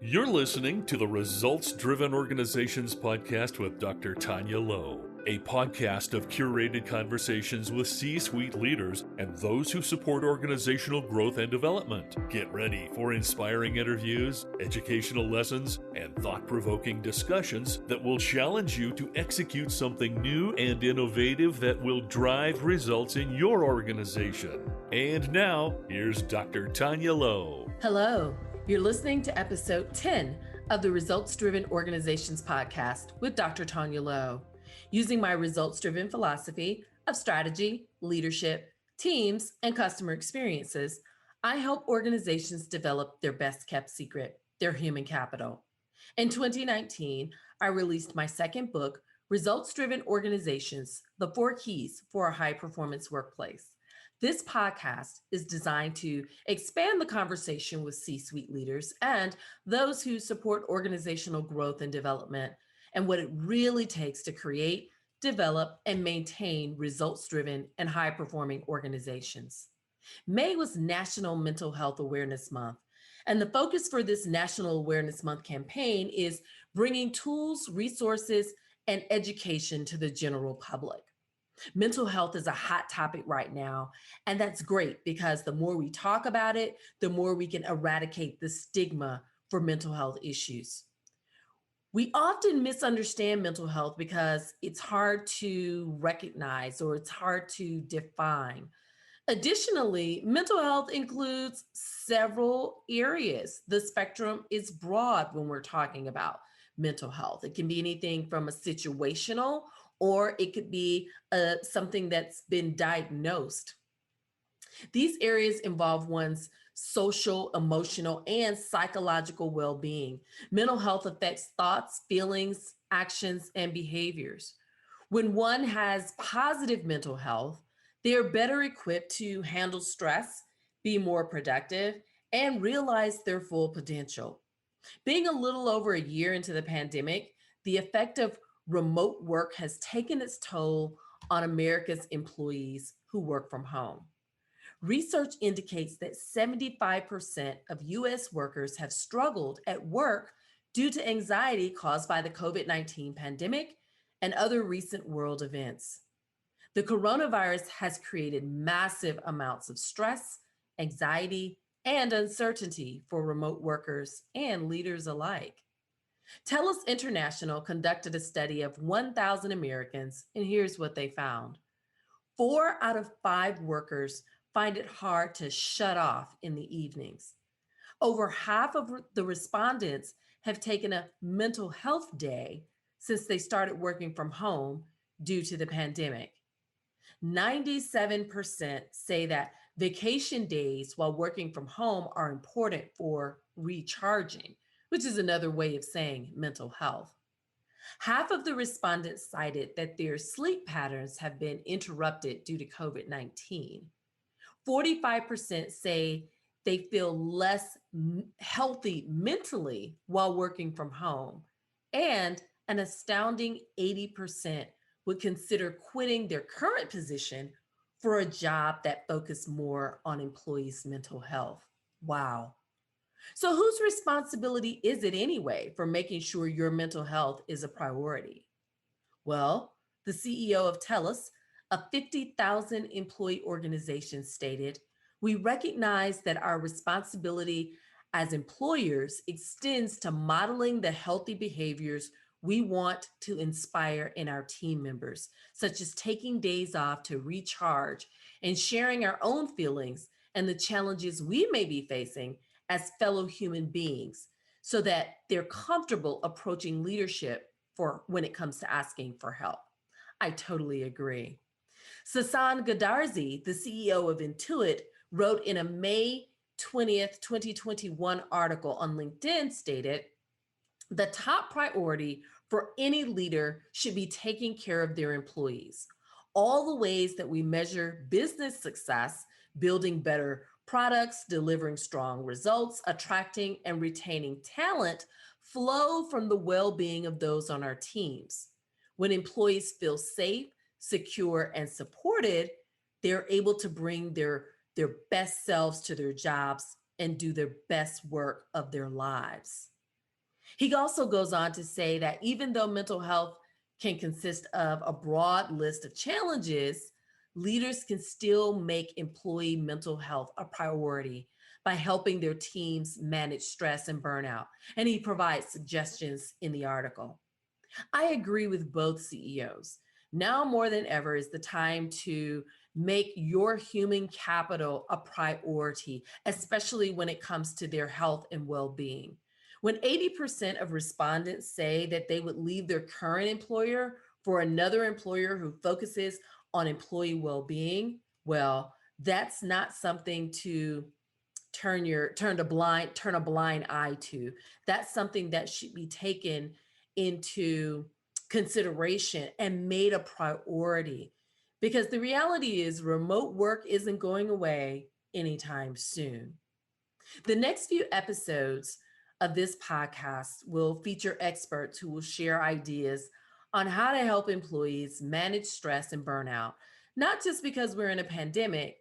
You're listening to the Results Driven Organizations podcast with Dr. Taunya Lowe, a podcast of curated conversations with C-suite leaders and those who support organizational growth and development. Get ready for inspiring interviews, educational lessons, and thought-provoking discussions that will challenge you to execute something new and innovative that will drive results in your organization. And now, here's Dr. Taunya Lowe. Hello. You're listening to episode 10 of the Results Driven Organizations podcast with Dr. Taunya Lowe. Using my results-driven philosophy of strategy, leadership, teams, and customer experiences, I help organizations develop their best-kept secret, their human capital. In 2019, I released my second book, Results Driven Organizations, The 4 Keys for a High-Performance Workplace. This podcast is designed to expand the conversation with C-suite leaders and those who support organizational growth and development and what it really takes to create, develop, and maintain results-driven and high-performing organizations. May was National Mental Health Awareness Month, and the focus for this National Awareness Month campaign is bringing tools, resources, and education to the general public. Mental health is a hot topic right now, and that's great because the more we talk about it, the more we can eradicate the stigma for mental health issues. We often misunderstand mental health because it's hard to recognize or it's hard to define. Additionally, mental health includes several areas. The spectrum is broad when we're talking about mental health. It can be anything from a situational or it could be something that's been diagnosed. These areas involve one's social, emotional, and psychological well-being. Mental health affects thoughts, feelings, actions, and behaviors. When one has positive mental health, they are better equipped to handle stress, be more productive, and realize their full potential. Being a little over a year into the pandemic, the effect of remote work has taken its toll on America's employees who work from home. Research indicates that 75% of U.S. workers have struggled at work due to anxiety caused by the COVID-19 pandemic and other recent world events. The coronavirus has created massive amounts of stress, anxiety, and uncertainty for remote workers and leaders alike. TELUS International conducted a study of 1,000 Americans, and here's what they found. 4 out of 5 workers find it hard to shut off in the evenings. Over half of the respondents have taken a mental health day since they started working from home due to the pandemic. 97% say that vacation days while working from home are important for recharging, which is another way of saying mental health. Half of the respondents cited that their sleep patterns have been interrupted due to COVID-19. 45% say they feel less healthy mentally while working from home. And an astounding 80% would consider quitting their current position for a job that focused more on employees' mental health. Wow. So whose responsibility is it anyway for making sure your mental health is a priority? Well, the CEO of TELUS, a 50,000 employee organization, stated, "We recognize that our responsibility as employers extends to modeling the healthy behaviors we want to inspire in our team members, such as taking days off to recharge and sharing our own feelings and the challenges we may be facing as fellow human beings so that they're comfortable approaching leadership for when it comes to asking for help." I totally agree. Sasan Goodarzi, the CEO of Intuit, wrote in a May 20th, 2021 article on LinkedIn stated, "The top priority for any leader should be taking care of their employees. All the ways that we measure business success, building better products, delivering strong results, attracting and retaining talent flow from the well-being of those on our teams. When employees feel safe, secure, and supported, they're able to bring their best selves to their jobs and do their best work of their lives." He also goes on to say that even though mental health can consist of a broad list of challenges, leaders can still make employee mental health a priority by helping their teams manage stress and burnout. And he provides suggestions in the article. I agree with both CEOs. Now more than ever is the time to make your human capital a priority, especially when it comes to their health and well being. When 80% of respondents say that they would leave their current employer for another employer who focuses on employee well being, well, that's not something to turn a blind eye to. That's something that should be taken into consideration and made a priority, because the reality is remote work isn't going away anytime soon. The next few episodes of this podcast will feature experts who will share ideas on how to help employees manage stress and burnout, not just because we're in a pandemic,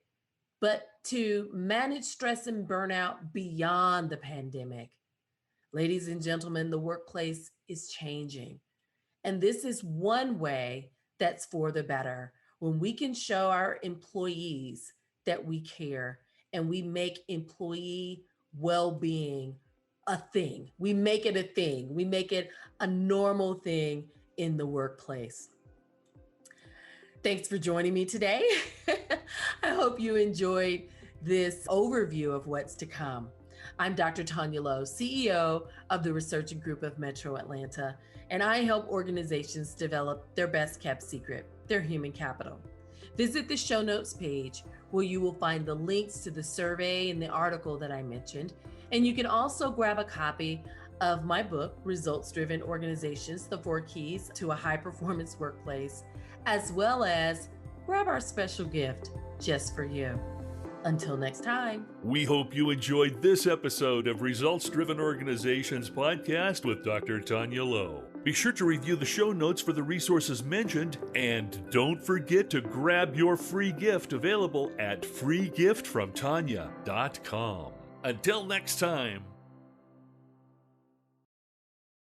but to manage stress and burnout beyond the pandemic. Ladies and gentlemen, the workplace is changing. And this is one way that's for the better. When we can show our employees that we care and we make employee well-being a thing. We make it a thing. We make it a normal thing in the workplace. Thanks for joining me today. I hope you enjoyed this overview of what's to come. I'm Dr. Taunya Lowe, CEO of the Research Group of Metro Atlanta, and I help organizations develop their best kept secret, their human capital. Visit the show notes page where you will find the links to the survey and the article that I mentioned. And you can also grab a copy of my book, Results Driven Organizations, The 4 Keys to a High Performance Workplace, as well as grab our special gift just for you. Until next time. We hope you enjoyed this episode of Results Driven Organizations podcast with Dr. Taunya Lowe. Be sure to review the show notes for the resources mentioned, and don't forget to grab your free gift available at freegiftfromtanya.com. Until next time.